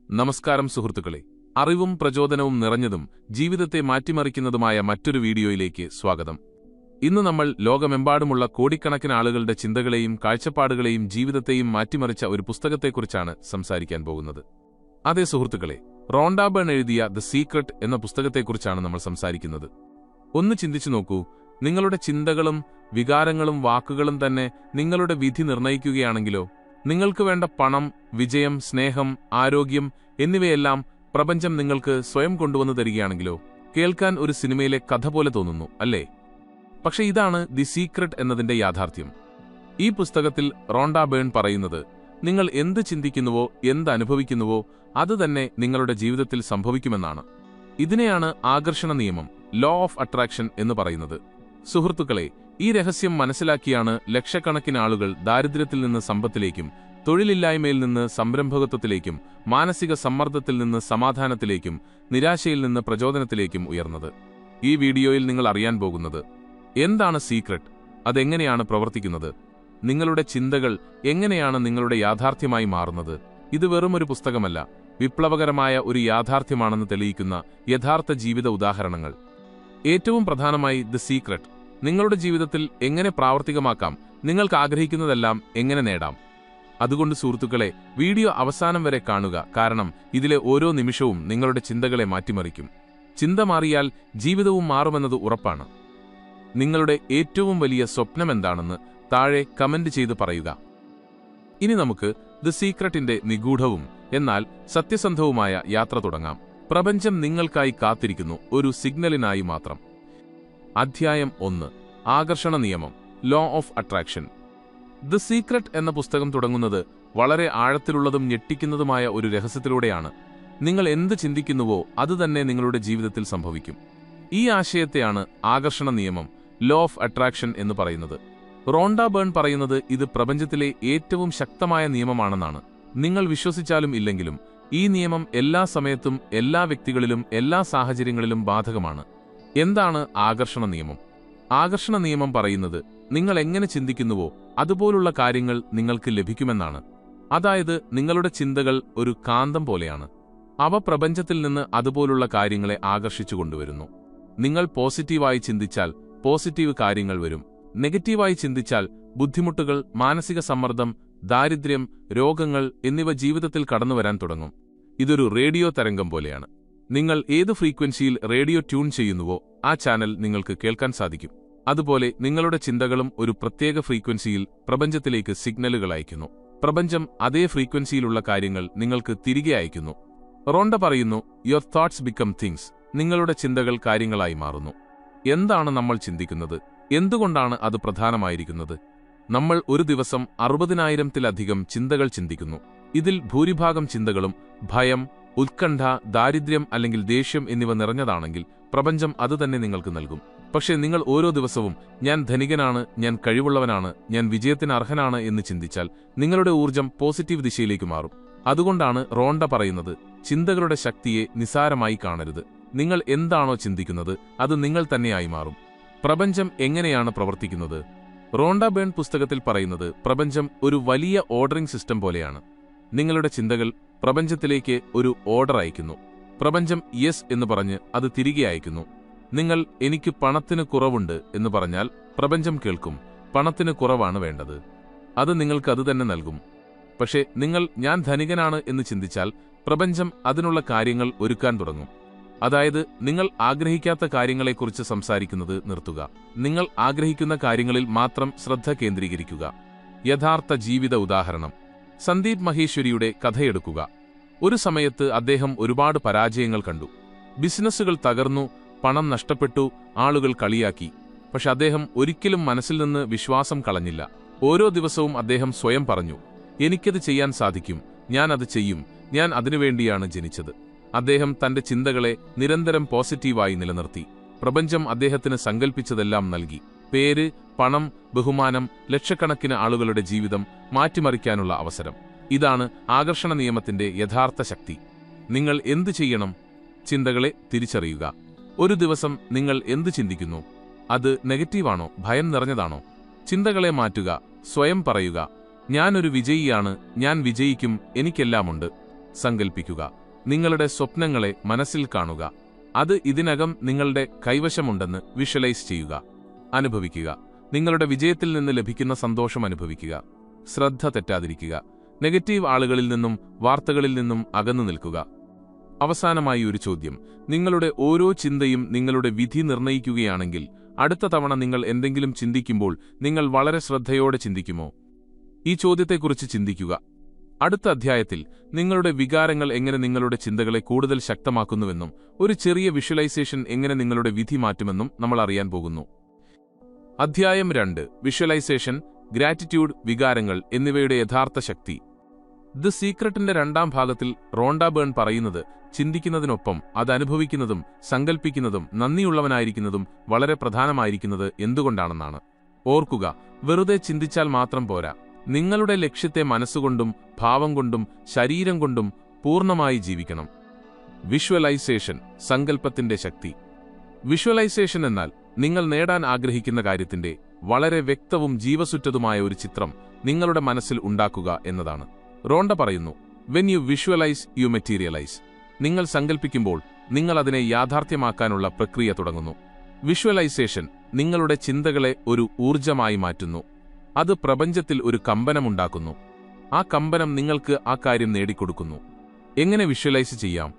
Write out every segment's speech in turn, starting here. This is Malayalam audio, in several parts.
നമസ്കാരം സുഹൃത്തുക്കളെ, അറിവും പ്രചോദനവും നിറഞ്ഞതും ജീവിതത്തെ മാറ്റിമറിക്കുന്നതുമായ മറ്റൊരു വീഡിയോയിലേക്ക് സ്വാഗതം. ഇന്ന് നമ്മൾ ലോകമെമ്പാടുമുള്ള കോടിക്കണക്കിന് ആളുകളുടെ ചിന്തകളെയും കാഴ്ചപ്പാടുകളെയും ജീവിതത്തെയും മാറ്റിമറിച്ച ഒരു പുസ്തകത്തെക്കുറിച്ചാണ് സംസാരിക്കാൻ പോകുന്നത്. അതെ സുഹൃത്തുക്കളെ, റോണ്ട ബേൺ എഴുതിയ ദ സീക്രട്ട് എന്ന പുസ്തകത്തെക്കുറിച്ചാണ് നമ്മൾ സംസാരിക്കുന്നത്. ഒന്ന് ചിന്തിച്ചു നോക്കൂ, നിങ്ങളുടെ ചിന്തകളും വികാരങ്ങളും വാക്കുകളും തന്നെ നിങ്ങളുടെ വിധി നിർണ്ണയിക്കുകയാണെങ്കിലോ? നിങ്ങൾക്ക് വേണ്ട പണം, വിജയം, സ്നേഹം, ആരോഗ്യം എന്നിവയെല്ലാം പ്രപഞ്ചം നിങ്ങൾക്ക് സ്വയം കൊണ്ടുവന്നു തരികയാണെങ്കിലോ? കേൾക്കാൻ ഒരു സിനിമയിലെ കഥ പോലെ തോന്നുന്നു, അല്ലേ? പക്ഷെ ഇതാണ് ദി സീക്രട്ട് എന്നതിന്റെ യാഥാർത്ഥ്യം. ഈ പുസ്തകത്തിൽ റോണ്ട ബേൺ പറയുന്നത്, നിങ്ങൾ എന്ത് ചിന്തിക്കുന്നുവോ, എന്ത് അനുഭവിക്കുന്നുവോ അത് തന്നെ നിങ്ങളുടെ ജീവിതത്തിൽ സംഭവിക്കുമെന്നാണ്. ഇതിനെയാണ് ആകർഷണ നിയമം, ലോ ഓഫ് അട്രാക്ഷൻ എന്ന് പറയുന്നത്. സുഹൃത്തുക്കളെ, ഈ രഹസ്യം മനസ്സിലാക്കിയാണ് ലക്ഷക്കണക്കിന് ആളുകൾ ദാരിദ്ര്യത്തിൽ നിന്ന് സമ്പത്തിലേക്കും, തൊഴിലില്ലായ്മയിൽ നിന്ന് സംരംഭകത്വത്തിലേക്കും, മാനസിക സമ്മർദ്ദത്തിൽ നിന്ന് സമാധാനത്തിലേക്കും, നിരാശയിൽ നിന്ന് പ്രചോദനത്തിലേക്കും ഉയർന്നത്. ഈ വീഡിയോയിൽ നിങ്ങൾ അറിയാൻ പോകുന്നത്, എന്താണ് സീക്രട്ട്, അതെങ്ങനെയാണ് പ്രവർത്തിക്കുന്നത്, നിങ്ങളുടെ ചിന്തകൾ എങ്ങനെയാണ് നിങ്ങളുടെ യാഥാർത്ഥ്യമായി മാറുന്നത്. ഇത് വെറുമൊരു പുസ്തകമല്ല, വിപ്ലവകരമായ ഒരു യാഥാർത്ഥ്യമാണെന്ന് തെളിയിക്കുന്ന യഥാർത്ഥ ജീവിത ഉദാഹരണങ്ങൾ. ഏറ്റവും പ്രധാനമായി ദി സീക്രട്ട് നിങ്ങളുടെ ജീവിതത്തിൽ എങ്ങനെ പ്രാവർത്തികമാക്കാം, നിങ്ങൾക്ക് ആഗ്രഹിക്കുന്നതെല്ലാം എങ്ങനെ നേടാം. അതുകൊണ്ട് സുഹൃത്തുക്കളെ, വീഡിയോ അവസാനം വരെ കാണുക, കാരണം ഇതിലെ ഓരോ നിമിഷവും നിങ്ങളുടെ ചിന്തകളെ മാറ്റിമറിക്കും. ചിന്ത മാറിയാൽ ജീവിതവും മാറുമെന്നത് ഉറപ്പാണ്. നിങ്ങളുടെ ഏറ്റവും വലിയ സ്വപ്നമെന്താണെന്ന് താഴെ കമന്റ് ചെയ്ത് പറയുക. ഇനി നമുക്ക് ദി സീക്രട്ടിന്റെ നിഗൂഢവും എന്നാൽ സത്യസന്ധവുമായ യാത്ര തുടങ്ങാം. പ്രപഞ്ചം നിങ്ങൾക്കായി കാത്തിരിക്കുന്നു, ഒരു സിഗ്നലിനായി മാത്രം. അധ്യായം 1, ആകർഷണ നിയമം, law of attraction. The secret എന്ന പുസ്തകം തുടങ്ങുന്നത് വളരെ ആഴത്തിലുള്ളതും ഞെട്ടിക്കുന്നതുമായ ഒരു രഹസ്യത്തിലൂടെയാണ്. നിങ്ങൾ എന്ത് ചിന്തിക്കുന്നുവോ അതുതന്നെ നിങ്ങളുടെ ജീവിതത്തിൽ സംഭവിക്കും. ഈ ആശയത്തെയാണ് ആകർഷണ നിയമം, ലോ ഓഫ് അട്രാക്ഷൻ എന്ന് പറയുന്നത്. റോണ്ട ബേൺ പറയുന്നത് ഇത് പ്രപഞ്ചത്തിലെ ഏറ്റവും ശക്തമായ നിയമമാണെന്നാണ്. നിങ്ങൾ വിശ്വസിച്ചാലും ഇല്ലെങ്കിലും ഈ നിയമം എല്ലാ സമയത്തും, എല്ലാ വ്യക്തികളിലും, എല്ലാ സാഹചര്യങ്ങളിലും ബാധകമാണ്. എന്താണ് ആകർഷണ നിയമം? ആകർഷണ നിയമം പറയുന്നത്, നിങ്ങൾ എങ്ങനെ ചിന്തിക്കുന്നുവോ അതുപോലുള്ള കാര്യങ്ങൾ നിങ്ങൾക്ക് ലഭിക്കുമെന്നാണ്. അതായത് നിങ്ങളുടെ ചിന്തകൾ ഒരു കാന്തം പോലെയാണ്. അവ പ്രപഞ്ചത്തിൽ നിന്ന് അതുപോലുള്ള കാര്യങ്ങളെ ആകർഷിച്ചു കൊണ്ടുവരുന്നു. നിങ്ങൾ പോസിറ്റീവായി ചിന്തിച്ചാൽ പോസിറ്റീവ് കാര്യങ്ങൾ വരും. നെഗറ്റീവായി ചിന്തിച്ചാൽ ബുദ്ധിമുട്ടുകൾ, മാനസിക സമ്മർദ്ദം, ദാരിദ്ര്യം, രോഗങ്ങൾ എന്നിവ ജീവിതത്തിൽ കടന്നുവരാൻ തുടങ്ങും. ഇതൊരു റേഡിയോ തരംഗം പോലെയാണ്. നിങ്ങൾ ഏത് ഫ്രീക്വൻസിയിൽ റേഡിയോ ട്യൂൺ ചെയ്യുന്നുവോ ആ ചാനൽ നിങ്ങൾക്ക് കേൾക്കാൻ സാധിക്കും. അതുപോലെ നിങ്ങളുടെ ചിന്തകളും ഒരു പ്രത്യേക ഫ്രീക്വൻസിയിൽ പ്രപഞ്ചത്തിലേക്ക് സിഗ്നലുകൾ അയക്കുന്നു. പ്രപഞ്ചം അതേ ഫ്രീക്വൻസിയിലുള്ള കാര്യങ്ങൾ നിങ്ങൾക്ക് തിരികെ അയക്കുന്നു. റോണ്ട പറയുന്നു, യുവർ തോട്ട്സ് ബിക്കം തിങ്സ്. നിങ്ങളുടെ ചിന്തകൾ കാര്യങ്ങളായി മാറുന്നു. എന്താണ് നമ്മൾ ചിന്തിക്കുന്നത്? എന്തുകൊണ്ടാണ് അത് പ്രധാനമായിരിക്കുന്നത്? നമ്മൾ ഒരു ദിവസം 60,000-ത്തിലധികം ചിന്തകൾ ചിന്തിക്കുന്നു. ഇതിൽ ഭൂരിഭാഗം ചിന്തകളും ഭയം, ഉത്കണ്ഠ, ദാരിദ്ര്യം അല്ലെങ്കിൽ ദേഷ്യം എന്നിവ നിറഞ്ഞതാണെങ്കിൽ പ്രപഞ്ചം അതുതന്നെ നിങ്ങൾക്ക് നൽകും. പക്ഷേ നിങ്ങൾ ഓരോ ദിവസവും ഞാൻ ധനികനാണ്, ഞാൻ കഴിവുള്ളവനാണ്, ഞാൻ വിജയത്തിന് അർഹനാണ് എന്ന് ചിന്തിച്ചാൽ നിങ്ങളുടെ ഊർജ്ജം പോസിറ്റീവ് ദിശയിലേക്ക് മാറും. അതുകൊണ്ടാണ് റോണ്ട പറയുന്നത്, ചിന്തകളുടെ ശക്തിയെ നിസാരമായി കാണരുത്. നിങ്ങൾ എന്താണോ ചിന്തിക്കുന്നത് അത് നിങ്ങൾ തന്നെയായി മാറും. പ്രപഞ്ചം എങ്ങനെയാണ് പ്രവർത്തിക്കുന്നത്? റോണ്ട ബേൺ പുസ്തകത്തിൽ പറയുന്നത്, പ്രപഞ്ചം ഒരു വലിയ ഓർഡറിംഗ് സിസ്റ്റം പോലെയാണ്. നിങ്ങളുടെ ചിന്തകൾ പ്രപഞ്ചത്തിലേക്ക് ഒരു ഓർഡർ അയക്കുന്നു. പ്രപഞ്ചം യെസ് എന്ന് പറഞ്ഞ് അത് തിരികെ അയക്കുന്നു. നിങ്ങൾ എനിക്ക് പണത്തിന് കുറവുണ്ട് എന്ന് പറഞ്ഞാൽ പ്രപഞ്ചം കേൾക്കും, പണത്തിന് കുറവാണ് വേണ്ടത്. അത് നിങ്ങൾക്ക് അത് തന്നെ നൽകും. പക്ഷേ നിങ്ങൾ ഞാൻ ധനികനാണ് എന്ന് ചിന്തിച്ചാൽ പ്രപഞ്ചം അതിനുള്ള കാര്യങ്ങൾ ഒരുക്കാൻ തുടങ്ങും. അതായത് നിങ്ങൾ ആഗ്രഹിക്കാത്ത കാര്യങ്ങളെക്കുറിച്ച് സംസാരിക്കുന്നത് നിർത്തുക. നിങ്ങൾ ആഗ്രഹിക്കുന്ന കാര്യങ്ങളിൽ മാത്രം ശ്രദ്ധ കേന്ദ്രീകരിക്കുക. യഥാർത്ഥ ജീവിത ഉദാഹരണം, സന്ദീപ് മഹേശ്വരിയുടെ കഥയെടുക്കുക. ഒരു സമയത്ത് അദ്ദേഹം ഒരുപാട് പരാജയങ്ങൾ കണ്ടു. ബിസിനസ്സുകൾ തകർന്നു, പണം നഷ്ടപ്പെട്ടു, ആളുകൾ കളിയാക്കി. പക്ഷെ അദ്ദേഹം ഒരിക്കലും മനസ്സിൽ നിന്ന് വിശ്വാസം കളഞ്ഞില്ല. ഓരോ ദിവസവും അദ്ദേഹം സ്വയം പറഞ്ഞു, എനിക്കത് ചെയ്യാൻ സാധിക്കും, ഞാൻ അത് ചെയ്യും, ഞാൻ അതിനുവേണ്ടിയാണ് ജനിച്ചത്. അദ്ദേഹം തന്റെ ചിന്തകളെ നിരന്തരം പോസിറ്റീവായി നിലനിർത്തി. പ്രപഞ്ചം അദ്ദേഹത്തിന് സങ്കൽപ്പിച്ചതെല്ലാം നൽകി. പേര്, പണം, ബഹുമാനം, ലക്ഷക്കണക്കിന് ആളുകളുടെ ജീവിതം മാറ്റിമറിക്കാനുള്ള അവസരം. ഇതാണ് ആകർഷണ നിയമത്തിന്റെ യഥാർത്ഥ ശക്തി. നിങ്ങൾ എന്തു ചെയ്യണം? ചിന്തകളെ തിരിച്ചറിയുക. ഒരു ദിവസം നിങ്ങൾ എന്ത് ചിന്തിക്കുന്നു? അത് നെഗറ്റീവാണോ, ഭയം നിറഞ്ഞതാണോ? ചിന്തകളെ മാറ്റുക. സ്വയം പറയുക, ഞാനൊരു വിജയിയാണ്, ഞാൻ വിജയിക്കും, എനിക്കെല്ലാമുണ്ട്. സങ്കൽപ്പിക്കുക. നിങ്ങളുടെ സ്വപ്നങ്ങളെ മനസ്സിൽ കാണുക. അത് ഇതിനകം നിങ്ങളുടെ കൈവശമുണ്ടെന്ന് വിഷ്വലൈസ് ചെയ്യുക. അനുഭവിക്കുക. നിങ്ങളുടെ വിജയത്തിൽ നിന്ന് ലഭിക്കുന്ന സന്തോഷം അനുഭവിക്കുക. ശ്രദ്ധ തെറ്റാതിരിക്കുക. നെഗറ്റീവ് ആളുകളിൽ നിന്നും വാർത്തകളിൽ നിന്നും അകന്നു നിൽക്കുക. അവസാനമായി ഒരു ചോദ്യം. നിങ്ങളുടെ ഓരോ ചിന്തയും നിങ്ങളുടെ വിധി നിർണ്ണയിക്കുകയാണെങ്കിൽ അടുത്ത തവണ നിങ്ങൾ എന്തെങ്കിലും ചിന്തിക്കുമ്പോൾ നിങ്ങൾ വളരെ ശ്രദ്ധയോടെ ചിന്തിക്കുമോ? ഈ ചോദ്യത്തെക്കുറിച്ച് ചിന്തിക്കുക. അടുത്ത അധ്യായത്തിൽ നിങ്ങളുടെ വികാരങ്ങൾ എങ്ങനെ നിങ്ങളുടെ ചിന്തകളെ കൂടുതൽ ശക്തമാക്കുന്നുവെന്നും ഒരു ചെറിയ വിഷ്വലൈസേഷൻ എങ്ങനെ നിങ്ങളുടെ വിധി മാറ്റുമെന്നും നമ്മൾ അറിയാൻ പോകുന്നു. അധ്യായം 2. വിഷ്വലൈസേഷൻ, ഗ്രാറ്റിറ്റ്യൂഡ്, വികാരങ്ങൾ എന്നിവയുടെ യഥാർത്ഥ ശക്തി. ദി സീക്രട്ടിന്റെ 2ാം ഭാഗത്തിൽ റോണ്ട ബേൺ പറയുന്നത് ചിന്തിക്കുന്നതിനൊപ്പം അത് അനുഭവിക്കുന്നതും സങ്കൽപ്പിക്കുന്നതും നന്ദിയുള്ളവനായിരിക്കുന്നതും വളരെ പ്രധാനമായിരിക്കുന്നത് എന്തുകൊണ്ടാണെന്നാണ്. ഓർക്കുക, വെറുതെ ചിന്തിച്ചാൽ മാത്രം പോരാ. നിങ്ങളുടെ ലക്ഷ്യത്തെ മനസ്സുകൊണ്ടും ഭാവം കൊണ്ടും ശരീരം കൊണ്ടും പൂർണ്ണമായി ജീവിക്കണം. വിഷ്വലൈസേഷൻ, സങ്കല്പത്തിന്റെ ശക്തി. വിഷ്വലൈസേഷൻ എന്നാൽ നിങ്ങൾ നേടാൻ ആഗ്രഹിക്കുന്ന കാര്യത്തിന്റെ വളരെ വ്യക്തവും ജീവസുറ്റതുമായ ഒരു ചിത്രം നിങ്ങളുടെ മനസ്സിൽ ഉണ്ടാക്കുക എന്നതാണ്. റോണ്ട പറയുന്നു, when you visualise you materialise. നിങ്ങൾ സങ്കൽപ്പിക്കുമ്പോൾ നിങ്ങൾ അതിനെ യാഥാർത്ഥ്യമാക്കാനുള്ള പ്രക്രിയ തുടങ്ങുന്നു. വിഷ്വലൈസേഷൻ നിങ്ങളുടെ ചിന്തകളെ ഒരു ഊർജ്ജമായി മാറ്റുന്നു. അത് പ്രപഞ്ചത്തിൽ ഒരു കമ്പനമുണ്ടാക്കുന്നു. ആ കമ്പനം നിങ്ങൾക്ക് ആ കാര്യം നേടിക്കൊടുക്കുന്നു. എങ്ങനെ വിഷ്വലൈസ് ചെയ്യാം?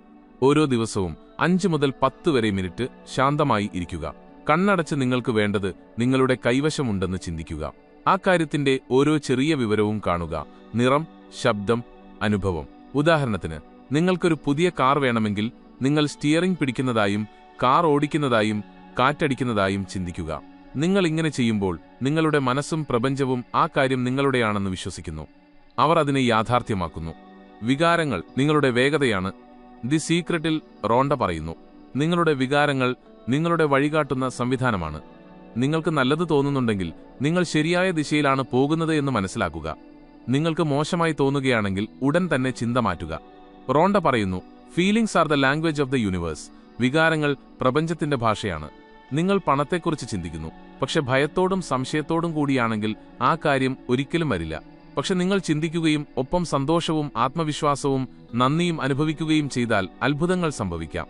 ഓരോ ദിവസവും 5 മുതൽ 10 വരെ മിനിറ്റ് ശാന്തമായി ഇരിക്കുക. കണ്ണടച്ച് നിങ്ങൾക്ക് വേണ്ടത് നിങ്ങളുടെ കൈവശമുണ്ടെന്ന് ചിന്തിക്കുക. ആ കാര്യത്തിന്റെ ഓരോ ചെറിയ വിവരവും കാണുക. നിറം, ശബ്ദം, അനുഭവം. ഉദാഹരണത്തിന്, നിങ്ങൾക്കൊരു പുതിയ കാർ വേണമെങ്കിൽ നിങ്ങൾ സ്റ്റിയറിംഗ് പിടിക്കുന്നതായും കാർ ഓടിക്കുന്നതായും കാറ്റടിക്കുന്നതായും ചിന്തിക്കുക. നിങ്ങൾ ഇങ്ങനെ ചെയ്യുമ്പോൾ നിങ്ങളുടെ മനസ്സും പ്രപഞ്ചവും ആ കാര്യം നിങ്ങളുടെയാണെന്ന് വിശ്വസിക്കുന്നു. അവർ അതിനെ യാഥാർത്ഥ്യമാക്കുന്നു. വികാരങ്ങൾ നിങ്ങളുടെ വേഗതയാണ്. ദി സീക്രട്ടിൽ റോണ്ട പറയുന്നു, നിങ്ങളുടെ വികാരങ്ങൾ നിങ്ങളുടെ വഴികാട്ടുന്ന സംവിധാനമാണ്. നിങ്ങൾക്ക് നല്ലത് തോന്നുന്നുണ്ടെങ്കിൽ നിങ്ങൾ ശരിയായ ദിശയിലാണ് പോകുന്നത് എന്ന് മനസ്സിലാക്കുക. നിങ്ങൾക്ക് മോശമായി തോന്നുകയാണെങ്കിൽ ഉടൻ തന്നെ ചിന്ത മാറ്റുക. റോണ്ട പറയുന്നു, feelings are the language of the universe. വികാരങ്ങൾ പ്രപഞ്ചത്തിന്റെ ഭാഷയാണ്. നിങ്ങൾ പണത്തെക്കുറിച്ച് ചിന്തിക്കുന്നു, പക്ഷെ ഭയത്തോടും സംശയത്തോടും കൂടിയാണെങ്കിൽ ആ കാര്യം ഒരിക്കലും വരില്ല. പക്ഷെ നിങ്ങൾ ചിന്തിക്കുകയും ഒപ്പം സന്തോഷവും ആത്മവിശ്വാസവും നന്ദിയും അനുഭവിക്കുകയും ചെയ്താൽ അത്ഭുതങ്ങൾ സംഭവിക്കാം.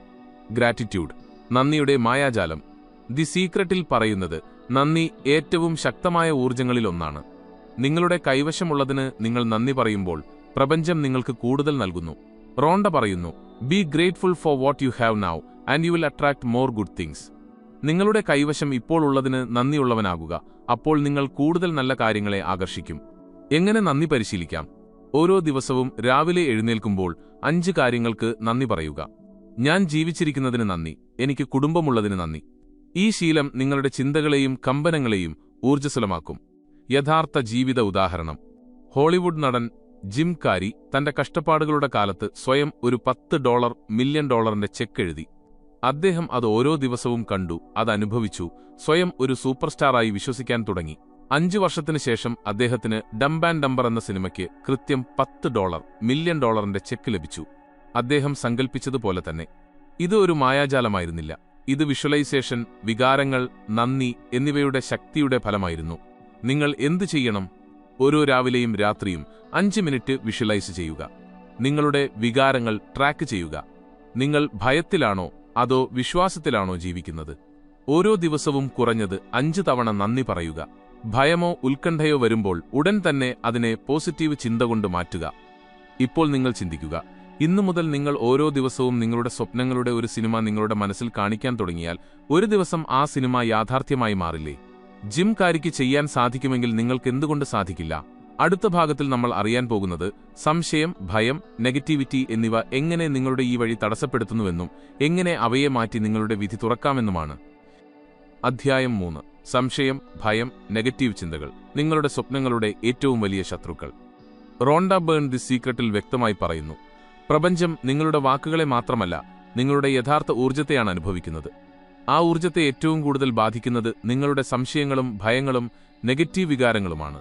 ഗ്രാറ്റിറ്റ്യൂഡ്, നന്ദിയുടെ മായാജാലം. ദി സീക്രട്ടിൽ പറയുന്നത്, നന്ദി ഏറ്റവും ശക്തമായ ഊർജ്ജങ്ങളിലൊന്നാണ്. നിങ്ങളുടെ കൈവശമുള്ളതിന് നിങ്ങൾ നന്ദി പറയുമ്പോൾ പ്രപഞ്ചം നിങ്ങൾക്ക് കൂടുതൽ നൽകുന്നു. റോണ്ട പറയുന്നു, be grateful four what you have now and you will attract more good things. നിങ്ങളുടെ കൈവശം ഇപ്പോൾ ഉള്ളതിന് നന്ദിയുള്ളവനാകുക. അപ്പോൾ നിങ്ങൾ കൂടുതൽ നല്ല കാര്യങ്ങളെ ആകർഷിക്കും. എങ്ങനെ നന്ദി പരിശീലിക്കാം? ഓരോ ദിവസവും രാവിലെ എഴുന്നേൽക്കുമ്പോൾ 5 കാര്യങ്ങൾക്ക് നന്ദി പറയുക. ഞാൻ ജീവിച്ചിരിക്കുന്നതിന് നന്ദി. എനിക്ക് കുടുംബമുള്ളതിന് നന്ദി. ഈ ശീലം നിങ്ങളുടെ ചിന്തകളെയും കമ്പനങ്ങളെയും ഊർജ്ജസ്വലമാക്കും. യഥാർത്ഥ ജീവിത ഉദാഹരണം. ഹോളിവുഡ് നടൻ ജിം കാരി തന്റെ കഷ്ടപ്പാടുകളുടെ കാലത്ത് സ്വയം ഒരു $10 മില്യൺ ചെക്ക് എഴുതി. അദ്ദേഹം അത് ഓരോ ദിവസവും കണ്ടു, അത് അനുഭവിച്ചു, സ്വയം ഒരു സൂപ്പർ സ്റ്റാറായി വിശ്വസിക്കാൻ തുടങ്ങി. 5 വർഷത്തിനു ശേഷം അദ്ദേഹത്തിന് ഡംബ് ആൻഡ് ഡംബർ എന്ന സിനിമയ്ക്ക് കൃത്യം $10 മില്യൺ ചെക്ക് ലഭിച്ചു. അദ്ദേഹം സങ്കൽപ്പിച്ചതുപോലെ തന്നെ. ഇത് ഒരു മായാജാലമായിരുന്നില്ല. ഇത് വിഷ്വലൈസേഷൻ, വികാരങ്ങൾ, നന്ദി എന്നിവയുടെ ശക്തിയുടെ ഫലമായിരുന്നു. നിങ്ങൾ എന്തു ചെയ്യണം? ഓരോ രാവിലെയും രാത്രിയും 5 മിനിറ്റ് വിഷ്വലൈസ് ചെയ്യുക. നിങ്ങളുടെ വികാരങ്ങൾ ട്രാക്ക് ചെയ്യുക. നിങ്ങൾ ഭയത്തിലാണോ അതോ വിശ്വാസത്തിലാണോ ജീവിക്കുന്നത്? ഓരോ ദിവസവും കുറഞ്ഞത് 5 തവണ നന്ദി പറയുക. ഭയമോ ഉത്കണ്ഠയോ വരുമ്പോൾ ഉടൻ തന്നെ അതിനെ പോസിറ്റീവ് ചിന്ത കൊണ്ട് മാറ്റുക. ഇപ്പോൾ നിങ്ങൾ ചിന്തിക്കുക, ഇന്നു മുതൽ നിങ്ങൾ ഓരോ ദിവസവും നിങ്ങളുടെ സ്വപ്നങ്ങളുടെ ഒരു സിനിമ നിങ്ങളുടെ മനസ്സിൽ കാണിക്കാൻ തുടങ്ങിയാൽ ഒരു ദിവസം ആ സിനിമ യാഥാർത്ഥ്യമായി മാറില്ലേ? ജിം കാരിക്ക് ചെയ്യാൻ സാധിക്കുമെങ്കിൽ നിങ്ങൾക്ക് എന്തുകൊണ്ട് സാധിക്കില്ല? അടുത്ത ഭാഗത്തിൽ നമ്മൾ അറിയാൻ പോകുന്നത് സംശയം, ഭയം, നെഗറ്റിവിറ്റി എന്നിവ എങ്ങനെ നിങ്ങളുടെ ഈ വഴി തടസ്സപ്പെടുത്തുന്നുവെന്നും എങ്ങനെ അവയെ മാറ്റി നിങ്ങളുടെ വിധി തുറക്കാമെന്നുമാണ്. അധ്യായം 3. സംശയം, ഭയം, നെഗറ്റീവ് ചിന്തകൾ നിങ്ങളുടെ സ്വപ്നങ്ങളുടെ ഏറ്റവും വലിയ ശത്രുക്കൾ. റോണ്ട ബേൺ ദി സീക്രട്ടിൽ വ്യക്തമായി പറയുന്നു, പ്രപഞ്ചം നിങ്ങളുടെ വാക്കുകളെ മാത്രമല്ല നിങ്ങളുടെ യഥാർത്ഥ ഊർജ്ജത്തെയാണ് അനുഭവിക്കുന്നത്. ആ ഊർജ്ജത്തെ ഏറ്റവും കൂടുതൽ ബാധിക്കുന്നത് നിങ്ങളുടെ സംശയങ്ങളും ഭയങ്ങളും നെഗറ്റീവ് വികാരങ്ങളുമാണ്.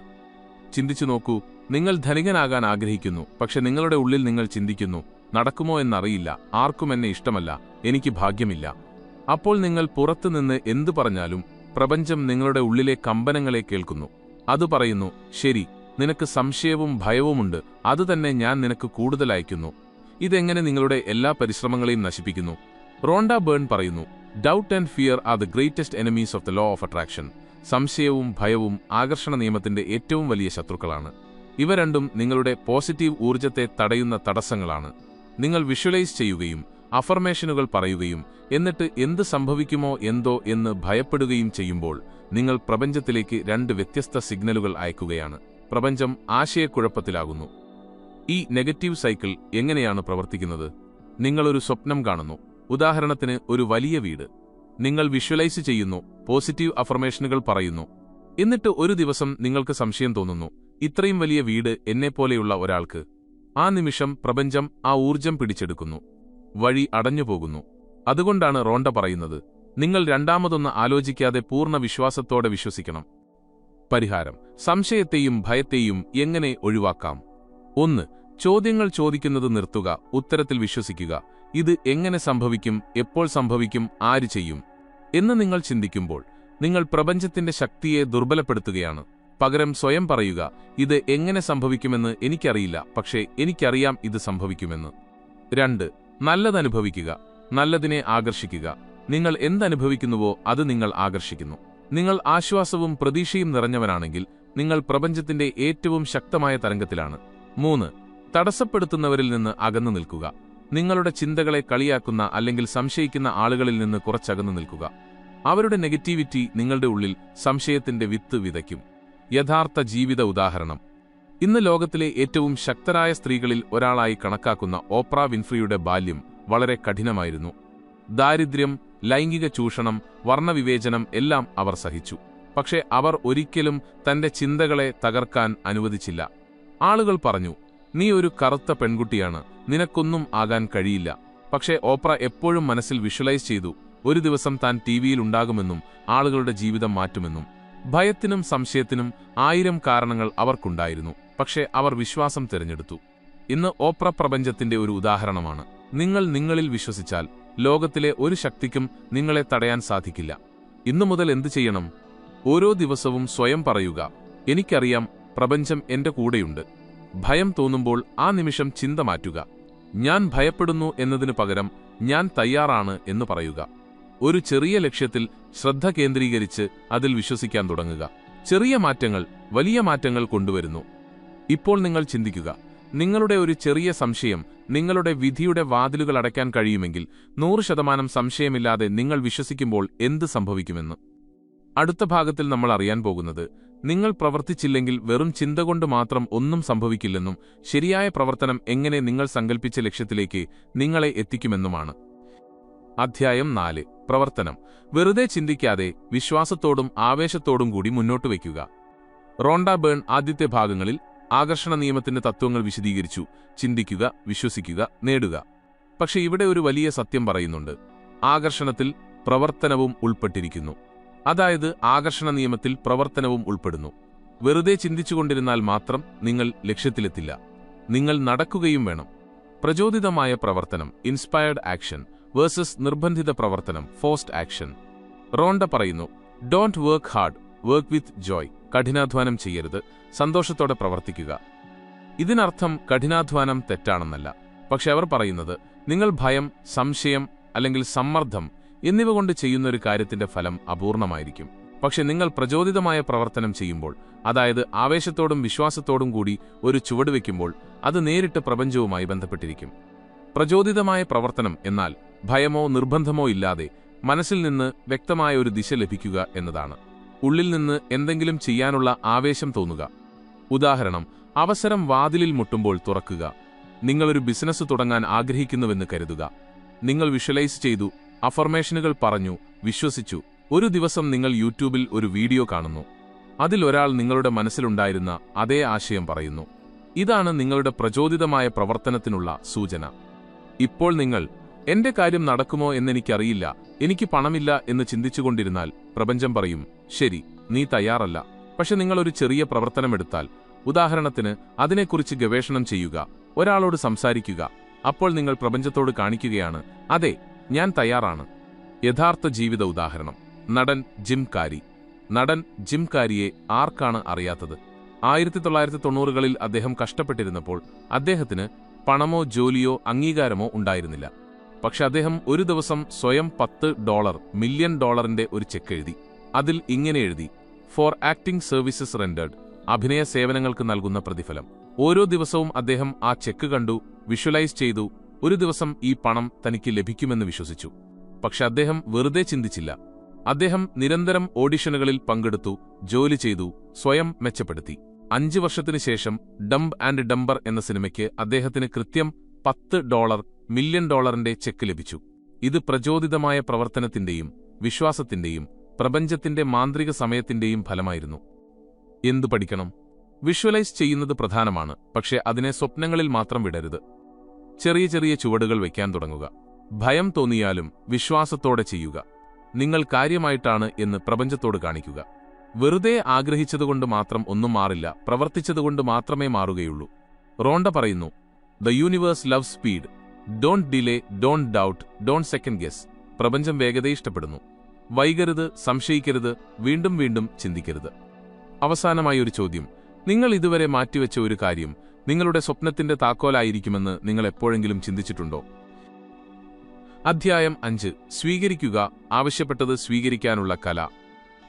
ചിന്തിച്ചു നോക്കൂ, നിങ്ങൾ ധനികനാകാൻ ആഗ്രഹിക്കുന്നു, പക്ഷെ നിങ്ങളുടെ ഉള്ളിൽ നിങ്ങൾ ചിന്തിക്കുന്നു, നടക്കുമോ എന്നറിയില്ല, ആർക്കും എന്നെ ഇഷ്ടമല്ല, എനിക്ക് ഭാഗ്യമില്ല. അപ്പോൾ നിങ്ങൾ പുറത്തുനിന്ന് എന്തു പറഞ്ഞാലും പ്രപഞ്ചം നിങ്ങളുടെ ഉള്ളിലെ കമ്പനങ്ങളെ കേൾക്കുന്നു. അത് പറയുന്നു, ശരി, നിനക്ക് സംശയവും ഭയവുമുണ്ട്, അതുതന്നെ ഞാൻ നിനക്ക് കൂടുതൽ അയക്കുന്നു. ഇതെങ്ങനെ നിങ്ങളുടെ എല്ലാ പരിശ്രമങ്ങളെയും നശിപ്പിക്കുന്നു? റോണ്ട ബേൺ പറയുന്നു, doubt and fear are the greatest enemies of the law of attraction. സംശയവും ഭയവും ആകർഷണ നിയമത്തിന്റെ ഏറ്റവും വലിയ ശത്രുക്കളാണ്. ഇവ രണ്ടും നിങ്ങളുടെ പോസിറ്റീവ് ഊർജ്ജത്തെ തടയുന്ന തടസ്സങ്ങളാണ്. നിങ്ങൾ വിഷ്വലൈസ് ചെയ്യുകയും അഫർമേഷനുകൾ പറയുകയും എന്നിട്ട് എന്ത് സംഭവിക്കുമോ എന്തോ എന്ന് ഭയപ്പെടുകയും ചെയ്യുമ്പോൾ നിങ്ങൾ പ്രപഞ്ചത്തിലേക്ക് രണ്ട് വ്യത്യസ്ത സിഗ്നലുകൾ അയക്കുകയാണ്. പ്രപഞ്ചം ആശയക്കുഴപ്പത്തിലാകുന്നു. ഈ നെഗറ്റീവ് സൈക്കിൾ എങ്ങനെയാണ് പ്രവർത്തിക്കുന്നത്? നിങ്ങളൊരു സ്വപ്നം കാണുന്നു. ഉദാഹരണത്തിന് ഒരു വലിയ വീട്. നിങ്ങൾ വിഷ്വലൈസ് ചെയ്യുന്നു, പോസിറ്റീവ് അഫർമേഷനുകൾ പറയുന്നു. എന്നിട്ട് ഒരു ദിവസം നിങ്ങൾക്ക് സംശയം തോന്നുന്നു, ഇത്രയും വലിയ വീട് എന്നെപ്പോലെയുള്ള ഒരാൾക്ക്. ആ നിമിഷം പ്രപഞ്ചം ആ ഊർജ്ജം പിടിച്ചെടുക്കുന്നു. വഴി അടഞ്ഞുപോകുന്നു. അതുകൊണ്ടാണ് റോണ്ട പറയുന്നത്, നിങ്ങൾ രണ്ടാമതൊന്ന് ആലോചിക്കാതെ പൂർണ്ണ വിശ്വാസത്തോടെ വിശ്വസിക്കണം. പരിഹാരം: സംശയത്തെയും ഭയത്തെയും എങ്ങനെ ഒഴിവാക്കാം? 1. ചോദ്യങ്ങൾ ചോദിക്കുന്നത് നിർത്തുക. ഉത്തരത്തിൽ വിശ്വസിക്കുക. ഇത് എങ്ങനെ സംഭവിക്കും, എപ്പോൾ സംഭവിക്കും, ആര് ചെയ്യും എന്ന് നിങ്ങൾ ചിന്തിക്കുമ്പോൾ നിങ്ങൾ പ്രപഞ്ചത്തിന്റെ ശക്തിയെ ദുർബലപ്പെടുത്തുകയാണ്. പകരം സ്വയം പറയുക, ഇത് എങ്ങനെ സംഭവിക്കുമെന്ന് എനിക്കറിയില്ല, പക്ഷേ എനിക്കറിയാം ഇത് സംഭവിക്കുമെന്ന്. 2. നല്ലതനുഭവിക്കുക. നല്ലതിനെ ആകർഷിക്കുക. നിങ്ങൾ എന്തനുഭവിക്കുന്നുവോ അത് നിങ്ങൾ ആകർഷിക്കുന്നു. നിങ്ങൾ ആശ്വാസവും പ്രതീക്ഷയും നിറഞ്ഞവനാണെങ്കിൽ നിങ്ങൾ പ്രപഞ്ചത്തിന്റെ ഏറ്റവും ശക്തമായ തരംഗത്തിലാണ്. 3. തടസ്സപ്പെടുത്തുന്നവരിൽ നിന്ന് അകന്നു നിൽക്കുക. നിങ്ങളുടെ ചിന്തകളെ കളിയാക്കുന്ന അല്ലെങ്കിൽ സംശയിക്കുന്ന ആളുകളിൽ നിന്ന് കുറച്ചകന്നു നിൽക്കുക. അവരുടെ നെഗറ്റിവിറ്റി നിങ്ങളുടെ ഉള്ളിൽ സംശയത്തിന്റെ വിത്ത് വിതയ്ക്കും. യഥാർത്ഥ ജീവിത ഉദാഹരണം. ഇന്ന് ലോകത്തിലെ ഏറ്റവും ശക്തരായ സ്ത്രീകളിൽ ഒരാളായി കണക്കാക്കുന്ന ഓപ്ര വിൻഫ്രിയുടെ ബാല്യം വളരെ കഠിനമായിരുന്നു. ദാരിദ്ര്യം, ലൈംഗിക ചൂഷണം, വർണ്ണവിവേചനം എല്ലാം അവർ സഹിച്ചു. പക്ഷേ അവർ ഒരിക്കലും തന്റെ ചിന്തകളെ തകർക്കാൻ അനുവദിച്ചില്ല. ആളുകൾ പറഞ്ഞു, നീ ഒരു കറുത്ത പെൺകുട്ടിയാണ്, നിനക്കൊന്നും ആകാൻ കഴിയില്ല. പക്ഷേ ഓപ്ര എപ്പോഴും മനസ്സിൽ വിഷ്വലൈസ് ചെയ്തു, ഒരു ദിവസം താൻ ടിവിയിൽ ഉണ്ടാകുമെന്നും ആളുകളുടെ ജീവിതം മാറ്റുമെന്നും. ഭയത്തിനും സംശയത്തിനും 1000 കാരണങ്ങൾ അവർക്കുണ്ടായിരുന്നു. പക്ഷേ അവർ വിശ്വാസം തിരഞ്ഞെടുത്തു. ഇന്ന് ഓപ്ര പ്രപഞ്ചത്തിന്റെ ഒരു ഉദാഹരണമാണ്. നിങ്ങൾ നിങ്ങളിൽ വിശ്വസിച്ചാൽ ലോകത്തിലെ ഒരു ശക്തിക്കും നിങ്ങളെ തടയാൻ സാധിക്കില്ല. ഇന്നു മുതൽ എന്തു ചെയ്യണം? ഓരോ ദിവസവും സ്വയം പറയുക, എനിക്കറിയാം പ്രപഞ്ചം എന്റെ കൂടെയുണ്ട്. ഭയം തോന്നുമ്പോൾ ആ നിമിഷം ചിന്ത മാറ്റുക. ഞാൻ ഭയപ്പെടുന്നു എന്നതിനു പകരം ഞാൻ തയ്യാറാണ് എന്ന് പറയുക. ഒരു ചെറിയ ലക്ഷ്യത്തിൽ ശ്രദ്ധ കേന്ദ്രീകരിച്ച് അതിൽ വിശ്വസിക്കാൻ തുടങ്ങുക. ചെറിയ മാറ്റങ്ങൾ വലിയ മാറ്റങ്ങൾ കൊണ്ടുവരുന്നു. ഇപ്പോൾ നിങ്ങൾ ചിന്തിക്കുക, നിങ്ങളുടെ ഒരു ചെറിയ സംശയം നിങ്ങളുടെ വിധിയുടെ വാതിലുകൾ അടയ്ക്കാൻ കഴിയുമെങ്കിൽ 100% സംശയമില്ലാതെ നിങ്ങൾ വിശ്വസിക്കുമ്പോൾ എന്ത് സംഭവിക്കുമെന്ന്. അടുത്ത ഭാഗത്തിൽ നമ്മൾ അറിയാൻ പോകുന്നത്, നിങ്ങൾ പ്രവർത്തിച്ചില്ലെങ്കിൽ വെറും ചിന്ത കൊണ്ട് മാത്രം ഒന്നും സംഭവിക്കില്ലെന്നും ശരിയായ പ്രവർത്തനം എങ്ങനെ നിങ്ങൾ സങ്കൽപ്പിച്ച ലക്ഷ്യത്തിലേക്ക് നിങ്ങളെ എത്തിക്കുമെന്നുമാണ്. അധ്യായം 4. പ്രവർത്തനം. വെറുതെ ചിന്തിക്കാതെ വിശ്വാസത്തോടും ആവേശത്തോടും കൂടി മുന്നോട്ട് വയ്ക്കുക. റോണ്ട ബേൺ ആദ്യത്തെ ഭാഗങ്ങളിൽ ആകർഷണ നിയമത്തിന്റെ തത്വങ്ങൾ വിശദീകരിച്ചു. ചിന്തിക്കുക, വിശ്വസിക്കുക, നേടുക. പക്ഷെ ഇവിടെ ഒരു വലിയ സത്യം പറയുന്നുണ്ട്. ആകർഷണത്തിൽ പ്രവർത്തനവും ഉൾപ്പെട്ടിരിക്കുന്നു. അതായത് ആകർഷണ നിയമത്തിൽ പ്രവർത്തനവും ഉൾപ്പെടുന്നു. വെറുതെ ചിന്തിച്ചുകൊണ്ടിരുന്നാൽ മാത്രം നിങ്ങൾ ലക്ഷ്യത്തിലെത്തില്ല. നിങ്ങൾ നടക്കുകയും വേണം. പ്രചോദിതമായ പ്രവർത്തനം, ഇൻസ്പയർഡ് ആക്ഷൻ വേഴ്സസ് നിർബന്ധിത പ്രവർത്തനം, ഫോഴ്സ്ഡ് ആക്ഷൻ. റോണ്ട പറയുന്നു, don't work hard, work with Joy. കഠിനാധ്വാനം ചെയ്യരുത്, സന്തോഷത്തോടെ പ്രവർത്തിക്കുക. ഇതിനർത്ഥം കഠിനാധ്വാനം തെറ്റാണെന്നല്ല. പക്ഷെ അവർ പറയുന്നത്, നിങ്ങൾ ഭയം, സംശയം അല്ലെങ്കിൽ സമ്മർദ്ദം എന്നിവ കൊണ്ട് ചെയ്യുന്നൊരു കാര്യത്തിന്റെ ഫലം അപൂർണമായിരിക്കും. പക്ഷെ നിങ്ങൾ പ്രചോദിതമായ പ്രവർത്തനം ചെയ്യുമ്പോൾ, അതായത് ആവേശത്തോടും വിശ്വാസത്തോടും കൂടി ഒരു ചുവട് വയ്ക്കുമ്പോൾ, അത് നേരിട്ട് പ്രപഞ്ചവുമായി ബന്ധപ്പെട്ടിരിക്കും. പ്രചോദിതമായ പ്രവർത്തനം എന്നാൽ ഭയമോ നിർബന്ധമോ ഇല്ലാതെ മനസ്സിൽ നിന്ന് വ്യക്തമായ ഒരു ദിശ ലഭിക്കുക എന്നതാണ്. ഉള്ളിൽ നിന്ന് എന്തെങ്കിലും ചെയ്യാനുള്ള ആവേശം തോന്നുക. ഉദാഹരണം, അവസരം വാതിലിൽ മുട്ടുമ്പോൾ തുറക്കുക. നിങ്ങളൊരു ബിസിനസ് തുടങ്ങാൻ ആഗ്രഹിക്കുന്നുവെന്ന് കരുതുക. നിങ്ങൾ വിഷ്വലൈസ് ചെയ്തു, അഫർമേഷനുകൾ പറഞ്ഞു, വിശ്വസിച്ചു. ഒരു ദിവസം നിങ്ങൾ യൂട്യൂബിൽ ഒരു വീഡിയോ കാണുന്നു. അതിൽ ഒരാൾ നിങ്ങളുടെ മനസ്സിലുണ്ടായിരുന്ന അതേ ആശയം പറയുന്നു. ഇതാണ് നിങ്ങളുടെ പ്രചോദിതമായ പ്രവർത്തനത്തിനുള്ള സൂചന. ഇപ്പോൾ നിങ്ങൾ, എന്റെ കാര്യം നടക്കുമോ എന്നെനിക്കറിയില്ല, എനിക്ക് പണമില്ല എന്ന് ചിന്തിച്ചുകൊണ്ടിരുന്നാൽ പ്രപഞ്ചം പറയും, ശരി, നീ തയ്യാറല്ല. പക്ഷെ നിങ്ങളൊരു ചെറിയ പ്രവർത്തനമെടുത്താൽ, ഉദാഹരണത്തിന് അതിനെക്കുറിച്ച് ഗവേഷണം ചെയ്യുക, ഒരാളോട് സംസാരിക്കുക, അപ്പോൾ നിങ്ങൾ പ്രപഞ്ചത്തോട് കാണിക്കുകയാണ്, അതെ, ഞാൻ തയ്യാറാണ്. യഥാർത്ഥ ജീവിത ഉദാഹരണം. നടൻ ജിം കാരി. നടൻ ജിം കാരിയെ ആർക്കാണ് അറിയാത്തത്? 1990കളിൽ അദ്ദേഹം കഷ്ടപ്പെട്ടിരുന്നപ്പോൾ അദ്ദേഹത്തിന് പണമോ ജോലിയോ അംഗീകാരമോ ഉണ്ടായിരുന്നില്ല. പക്ഷെ അദ്ദേഹം ഒരു ദിവസം സ്വയം $10 മില്യൺ ഒരു ചെക്ക് എഴുതി. അതിൽ ഇങ്ങനെ എഴുതി: ഫോർ ആക്ടിംഗ് സർവീസസ് റെൻഡേർഡ്, അഭിനയ സേവനങ്ങൾക്ക് നൽകുന്ന പ്രതിഫലം. ഓരോ ദിവസവും അദ്ദേഹം ആ ചെക്ക് കണ്ടു, വിഷ്വലൈസ് ചെയ്തു. ഒരു ദിവസം ഈ പണം തനിക്ക് ലഭിക്കുമെന്ന് വിശ്വസിച്ചു. പക്ഷെ അദ്ദേഹം വെറുതെ ചിന്തിച്ചില്ല. അദ്ദേഹം നിരന്തരം ഓഡിഷനുകളിൽ പങ്കെടുത്തു, ജോലി ചെയ്തു, സ്വയം മെച്ചപ്പെടുത്തി. 5 വർഷത്തിനു ശേഷം ഡംബ് ആൻഡ് ഡംബർ എന്ന സിനിമയ്ക്ക് അദ്ദേഹത്തിന് കൃത്യം $10 മില്യൺ ചെക്ക് ലഭിച്ചു. ഇത് പ്രചോദിതമായ പ്രവർത്തനത്തിന്റെയും വിശ്വാസത്തിന്റെയും പ്രപഞ്ചത്തിന്റെ മാന്ത്രിക സമയത്തിന്റെയും ഫലമായിരുന്നു. എന്തു പഠിക്കണം? വിഷ്വലൈസ് ചെയ്യുന്നത് പ്രധാനമാണ്, പക്ഷേ അതിനെ സ്വപ്നങ്ങളിൽ മാത്രം വിടരുത്. ചെറിയ ചെറിയ ചുവടുകൾ വയ്ക്കാൻ തുടങ്ങുക. ഭയം തോന്നിയാലും വിശ്വാസത്തോടെ ചെയ്യുക. നിങ്ങൾ കാര്യമായിട്ടാണ് എന്ന് പ്രപഞ്ചത്തോട് കാണിക്കുക. വെറുതെ ആഗ്രഹിച്ചതുകൊണ്ട് മാത്രം ഒന്നും മാറില്ല, പ്രവർത്തിച്ചതുകൊണ്ട് മാത്രമേ മാറുകയുള്ളൂ. റോണ്ട പറയുന്നു, the universe love speed. Don't delay, don't doubt, don't second guess. പ്രപഞ്ചം വേഗതയെ ഇഷ്ടപ്പെടുന്നു. വൈകരുത്, സംശയിക്കരുത്, വീണ്ടും വീണ്ടും ചിന്തിക്കരുത്. അവസാനമായി ഒരു ചോദ്യം: നിങ്ങൾ ഇതുവരെ മാറ്റിവെച്ച ഒരു കാര്യം നിങ്ങളുടെ സ്വപ്നത്തിന്റെ താക്കോലായിരിക്കുമെന്ന് നിങ്ങൾ എപ്പോഴെങ്കിലും ചിന്തിച്ചിട്ടുണ്ടോ? അധ്യായം 5: സ്വീകരിക്കുക, ആവശ്യപ്പെട്ടത് സ്വീകരിക്കാനുള്ള കല.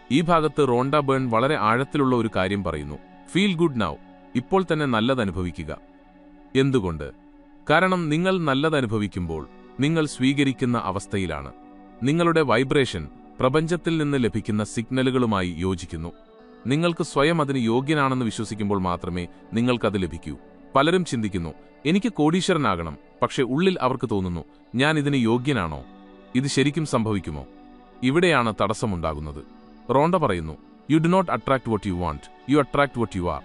ഈ ഭാഗത്ത് റോണ്ട ബേൺ വളരെ ആഴത്തിലുള്ള ഒരു കാര്യം പറയുന്നു. Feel good now. ഇപ്പോൾ തന്നെ നല്ലതനുഭവിക്കുക. എന്തുകൊണ്ട്? കാരണം നിങ്ങൾ നല്ലതനുഭവിക്കുമ്പോൾ നിങ്ങൾ സ്വീകരിക്കുന്ന അവസ്ഥയിലാണ്. നിങ്ങളുടെ വൈബ്രേഷൻ പ്രപഞ്ചത്തിൽ നിന്ന് ലഭിക്കുന്ന സിഗ്നലുകളുമായി യോജിക്കുന്നു. നിങ്ങൾക്ക് സ്വയം അതിന് യോഗ്യനാണെന്ന് വിശ്വസിക്കുമ്പോൾ മാത്രമേ നിങ്ങൾക്കത് ലഭിക്കൂ. പലരും ചിന്തിക്കുന്നു, എനിക്ക് കോടീശ്വരനാകണം. പക്ഷെ ഉള്ളിൽ അവർക്ക് തോന്നുന്നു, ഞാൻ ഇതിന് യോഗ്യനാണോ? ഇത് ശരിക്കും സംഭവിക്കുമോ? ഇവിടെയാണ് തടസ്സമുണ്ടാകുന്നത്. റോണ്ട പറയുന്നു, you do not attract what you want, you attract what you are.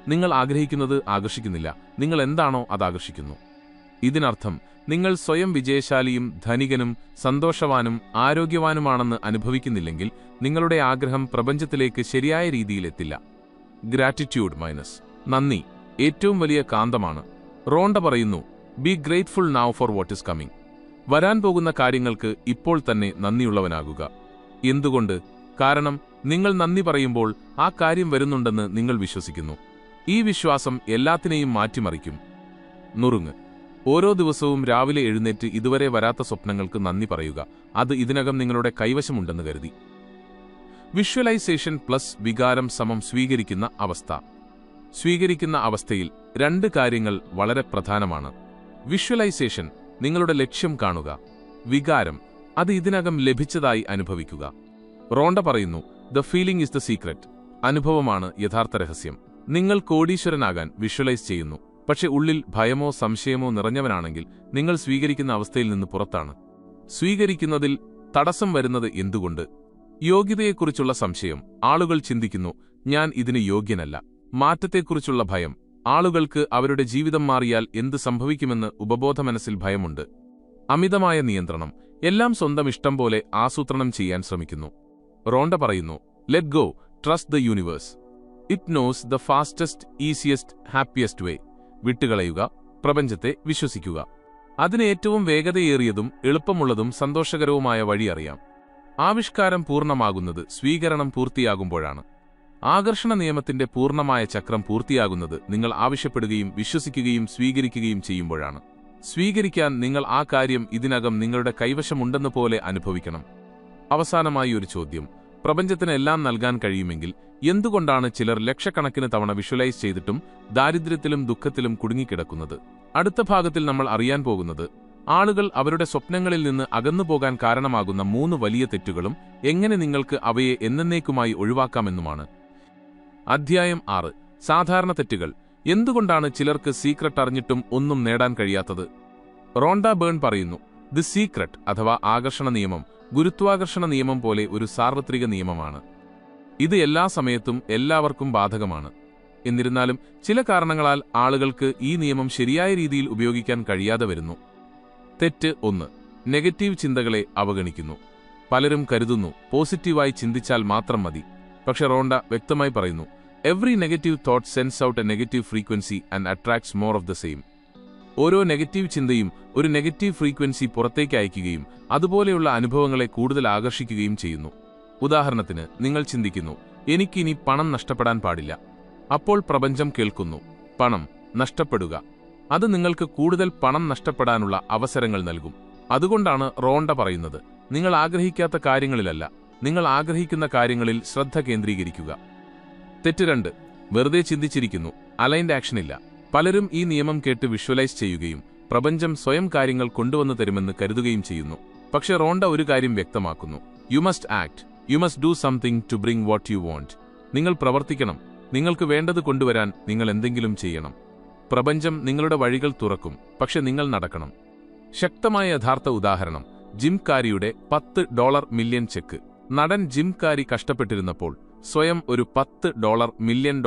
നിങ്ങൾ ആഗ്രഹിക്കുന്നത് ആകർഷിക്കുന്നില്ല, നിങ്ങൾ എന്താണോ അത് ആകർഷിക്കുന്നു. ഇതിനർത്ഥം നിങ്ങൾ സ്വയം വിജയശാലിയും ധനികനും സന്തോഷവാനും ആരോഗ്യവാനുമാണെന്ന് അനുഭവിക്കുന്നില്ലെങ്കിൽ നിങ്ങളുടെ ആഗ്രഹം പ്രപഞ്ചത്തിലേക്ക് ശരിയായ രീതിയിലെത്തില്ല. ഗ്രാറ്റിറ്റ്യൂഡ് മൈനസ് നന്ദി ഏറ്റവും വലിയ കാന്തമാണ്. റോണ്ട പറയുന്നു, be grateful now for what is coming. വരാൻ പോകുന്ന കാര്യങ്ങൾക്ക് ഇപ്പോൾ തന്നെ നന്ദിയുള്ളവനാകുക. എന്തുകൊണ്ട്? കാരണം നിങ്ങൾ നന്ദി പറയുമ്പോൾ ആ കാര്യം വരുന്നുണ്ടെന്ന് നിങ്ങൾ വിശ്വസിക്കുന്നു. ഈ വിശ്വാസം എല്ലാത്തിനെയും മാറ്റിമറിക്കും. നുറുങ്ങ്: ഓരോ ദിവസവും രാവിലെ എഴുന്നേറ്റ് ഇതുവരെ വരാത്ത സ്വപ്നങ്ങൾക്ക് നന്ദി പറയുക. അത് ഇതിനകം നിങ്ങളുടെ കൈവശമുണ്ടെന്ന് കരുതി. വിഷ്വലൈസേഷൻ പ്ലസ് വികാരം സമം സ്വീകരിക്കുന്ന അവസ്ഥ. സ്വീകരിക്കുന്ന അവസ്ഥയിൽ 2 കാര്യങ്ങൾ വളരെ പ്രധാനമാണ്. വിഷ്വലൈസേഷൻ, നിങ്ങളുടെ ലക്ഷ്യം കാണുക. വികാരം, അത് ഇതിനകം ലഭിച്ചതായി അനുഭവിക്കുക. റോണ്ട പറയുന്നു, the feeling is the secret. അനുഭവമാണ് യഥാർത്ഥ രഹസ്യം. നിങ്ങൾ കോടീശ്വരനാകാൻ വിഷ്വലൈസ് ചെയ്യുന്നു, പക്ഷെ ഉള്ളിൽ ഭയമോ സംശയമോ നിറഞ്ഞവനാണെങ്കിൽ നിങ്ങൾ സ്വീകരിക്കുന്ന അവസ്ഥയിൽ നിന്ന് പുറത്താണ്. സ്വീകരിക്കുന്നതിൽ തടസ്സം വരുന്നത് എന്തുകൊണ്ട്? യോഗ്യതയെക്കുറിച്ചുള്ള സംശയം. ആളുകൾ ചിന്തിക്കുന്നു, ഞാൻ ഇതിന് യോഗ്യനല്ല. മാറ്റത്തെക്കുറിച്ചുള്ള ഭയം. ആളുകൾക്ക് അവരുടെ ജീവിതം മാറിയാൽ എന്ത് സംഭവിക്കുമെന്ന് ഉപബോധമനസ്സിൽ ഭയമുണ്ട്. അമിതമായ നിയന്ത്രണം. എല്ലാം സ്വന്തം ഇഷ്ടം പോലെ ആസൂത്രണം ചെയ്യാൻ ശ്രമിക്കുന്നു. റോണ്ട പറയുന്നു, let go, trust the universe. It knows the fastest, easiest, happiest way. വിട്ടുകളയുക, പ്രപഞ്ചത്തെ വിശ്വസിക്കുക. അതിന് ഏറ്റവും വേഗതയേറിയതും എളുപ്പമുള്ളതും സന്തോഷകരവുമായ വഴി അറിയാം. ആവിഷ്കാരം പൂർണ്ണമാകുന്നത് സ്വീകരണം പൂർത്തിയാകുമ്പോഴാണ്. ആകർഷണ നിയമത്തിന്റെ പൂർണ്ണമായ ചക്രം പൂർത്തിയാകുന്നത് നിങ്ങൾ ആവശ്യപ്പെടുകയും വിശ്വസിക്കുകയും സ്വീകരിക്കുകയും ചെയ്യുമ്പോഴാണ്. സ്വീകരിക്കാൻ നിങ്ങൾ ആ കാര്യം ഇതിനകം നിങ്ങളുടെ കൈവശമുണ്ടെന്ന് പോലെ അനുഭവിക്കണം. അവസാനമായി ഒരു ചോദ്യം: പ്രപഞ്ചത്തിന് എല്ലാം നൽകാൻ കഴിയുമെങ്കിൽ എന്തുകൊണ്ടാണ് ചിലർ ലക്ഷക്കണക്കിന് തവണ വിഷ്വലൈസ് ചെയ്തിട്ടും ദാരിദ്ര്യത്തിലും ദുഃഖത്തിലും കുടുങ്ങിക്കിടക്കുന്നത്? അടുത്ത ഭാഗത്തിൽ നമ്മൾ അറിയാൻ പോകുന്നത് ആളുകൾ അവരുടെ സ്വപ്നങ്ങളിൽ നിന്ന് അകന്നുപോകാൻ കാരണമാകുന്ന 3 വലിയ തെറ്റുകളും എങ്ങനെ നിങ്ങൾക്ക് അവയെ എന്നേക്കുമായി ഒഴിവാക്കാമെന്നുമാണ്. അധ്യായം 6: സാധാരണ തെറ്റുകൾ. എന്തുകൊണ്ടാണ് ചിലർക്ക് സീക്രട്ട് അറിഞ്ഞിട്ടും ഒന്നും നേടാൻ കഴിയാത്തത്? റോണ്ട ബേൺ പറയുന്നു, ദി സീക്രട്ട് അഥവാ ആകർഷണ നിയമം ഗുരുത്വാകർഷണ നിയമം പോലെ ഒരു സാർവത്രിക നിയമമാണ്. ഇത് എല്ലാ സമയത്തും എല്ലാവർക്കും ബാധകമാണ്. എന്നിരുന്നാലും ചില കാരണങ്ങളാൽ ആളുകൾക്ക് ഈ നിയമം ശരിയായ രീതിയിൽ ഉപയോഗിക്കാൻ കഴിയാതെ വരുന്നു. തെറ്റ് 1: നെഗറ്റീവ് ചിന്തകളെ അവഗണിക്കുന്നു. പലരും കരുതുന്നു, പോസിറ്റീവായി ചിന്തിച്ചാൽ മാത്രം മതി. പക്ഷെ റോണ്ട വ്യക്തമായി പറയുന്നു, every negative thought sense out A negative frequency and attracts more of the same. ഓരോ നെഗറ്റീവ് ചിന്തയും ഒരു നെഗറ്റീവ് ഫ്രീക്വൻസി പുറത്തേക്ക് അയക്കുകയും അതുപോലെയുള്ള അനുഭവങ്ങളെ കൂടുതൽ ആകർഷിക്കുകയും ചെയ്യുന്നു. ഉദാഹരണത്തിന്, നിങ്ങൾ ചിന്തിക്കുന്നു, എനിക്കിനി പണം നഷ്ടപ്പെടാൻ പാടില്ല. അപ്പോൾ പ്രപഞ്ചം കേൾക്കുന്നു, പണം നഷ്ടപ്പെടുക. അത് നിങ്ങൾക്ക് കൂടുതൽ പണം നഷ്ടപ്പെടാനുള്ള അവസരങ്ങൾ നൽകും. അതുകൊണ്ടാണ് റോണ്ട പറയുന്നത്, നിങ്ങൾ ആഗ്രഹിക്കാത്ത കാര്യങ്ങളിലല്ല, നിങ്ങൾ ആഗ്രഹിക്കുന്ന കാര്യങ്ങളിൽ ശ്രദ്ധ കേന്ദ്രീകരിക്കുക. തെറ്റ് 2. വെറുതെ ചിന്തിച്ചിരിക്കുന്നു, അലൈൻഡ് ആക്ഷനില്ല. പലരും ഈ നിയമം കേട്ട് വിഷ്വലൈസ് ചെയ്യുകയും പ്രപഞ്ചം സ്വയം കാര്യങ്ങൾ കൊണ്ടുവന്നു തരുമെന്ന് കരുതുകയും ചെയ്യുന്നു. പക്ഷേ റോണ്ട ഒരു കാര്യം വ്യക്തമാക്കുന്നു: you must act, you must do something to bring what you want. നിങ്ങൾ പ്രവർത്തിക്കണം, നിങ്ങൾക്ക് വേണ്ടത് കൊണ്ടുവരാൻ നിങ്ങൾ എന്തെങ്കിലും ചെയ്യണം. പ്രപഞ്ചം നിങ്ങളുടെ വഴികൾ തുറക്കും, പക്ഷെ നിങ്ങൾ നടക്കണം. ശക്തമായ യഥാർത്ഥ ഉദാഹരണം ജിം കാരിയുടെ $10 മില്യൺ ചെക്ക്. നടൻ ജിം കാരി കഷ്ടപ്പെട്ടിരുന്നപ്പോൾ സ്വയം ഒരു $10 മില്യൺ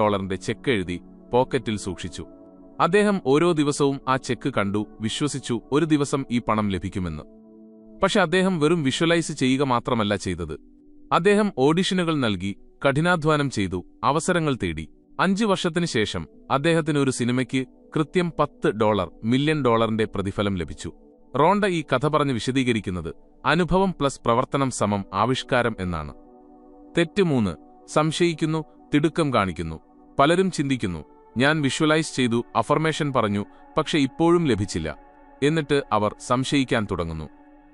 ചെക്ക് എഴുതി പോക്കറ്റിൽ സൂക്ഷിച്ചു. അദ്ദേഹം ഓരോ ദിവസവും ആ ചെക്ക് കണ്ടു, വിശ്വസിച്ചു ഒരു ദിവസം ഈ പണം ലഭിക്കുമെന്ന്. പക്ഷെ അദ്ദേഹം വെറും വിഷ്വലൈസ് ചെയ്യുക മാത്രമല്ല ചെയ്തത്. അദ്ദേഹം ഓഡിഷനുകൾ നൽകി, കഠിനാധ്വാനം ചെയ്തു, അവസരങ്ങൾ തേടി. 5 വർഷത്തിനു ശേഷം അദ്ദേഹത്തിന് ഒരു സിനിമയ്ക്ക് കൃത്യം $10 മില്യൺ പ്രതിഫലം ലഭിച്ചു. റോണ്ട ഈ കഥ പറഞ്ഞ് വിശദീകരിക്കുന്നത് അനുഭവം പ്ലസ് പ്രവർത്തനം സമം ആവിഷ്കാരം എന്നാണ്. തെറ്റ് 3. സംശയിക്കുന്നു, തിടുക്കം കാണിക്കുന്നു. പലരും ചിന്തിക്കുന്നു, ഞാൻ വിഷ്വലൈസ് ചെയ്തു, അഫർമേഷൻ പറഞ്ഞു, പക്ഷെ ഇപ്പോഴും ലഭിച്ചില്ല. എന്നിട്ട് അവർ സംശയിക്കാൻ തുടങ്ങുന്നു.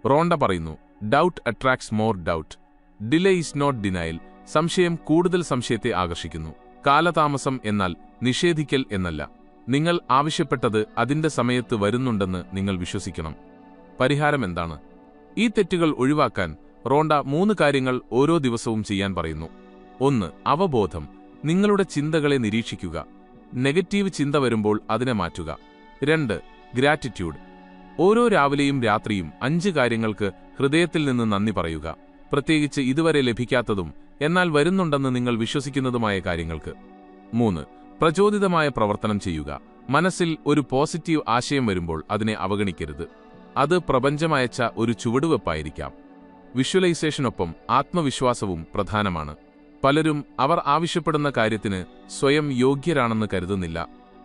റോണ്ട പറയുന്നു, doubt attracts more doubt. Delay is not denial. സംശയം കൂടുതൽ സംശയത്തെ ആകർഷിക്കുന്നു. കാലതാമസം എന്നാൽ നിഷേധിക്കൽ എന്നല്ല. നിങ്ങൾ ആവശ്യപ്പെട്ടത് അതിന്റെ സമയത്ത് വരുന്നുണ്ടെന്ന് നിങ്ങൾ വിശ്വസിക്കണം. പരിഹാരം എന്താണ്? ഈ തെറ്റുകൾ ഒഴിവാക്കാൻ റോണ്ട 3 കാര്യങ്ങൾ ഓരോ ദിവസവും ചെയ്യാൻ പറയുന്നു. 1. അവബോധം. നിങ്ങളുടെ ചിന്തകളെ നിരീക്ഷിക്കുക. നെഗറ്റീവ് ചിന്ത വരുമ്പോൾ അതിനെ മാറ്റുക. 2. ഗ്രാറ്റിറ്റ്യൂഡ്. ഓരോ രാവിലെയും രാത്രിയും 5 കാര്യങ്ങൾക്ക് ഹൃദയത്തിൽ നിന്ന് നന്ദി പറയുക, പ്രത്യേകിച്ച് ഇതുവരെ ലഭിക്കാത്തതും എന്നാൽ വരുന്നുണ്ടെന്ന് നിങ്ങൾ വിശ്വസിക്കുന്നതുമായ കാര്യങ്ങൾക്ക്. 3. പ്രചോദിതമായ പ്രവർത്തനം ചെയ്യുക. മനസ്സിൽ ഒരു പോസിറ്റീവ് ആശയം വരുമ്പോൾ അതിനെ അവഗണിക്കരുത്. അത് പ്രപഞ്ചമയച്ച ഒരു ചുവടുവെപ്പായിരിക്കാം. വിഷ്വലൈസേഷനൊപ്പം ആത്മവിശ്വാസവും പ്രധാനമാണ്. പലരും അവർ ആവശ്യപ്പെടുന്ന കാര്യത്തിന് സ്വയം യോഗ്യരാണെന്ന് കരുതുന്നില്ല.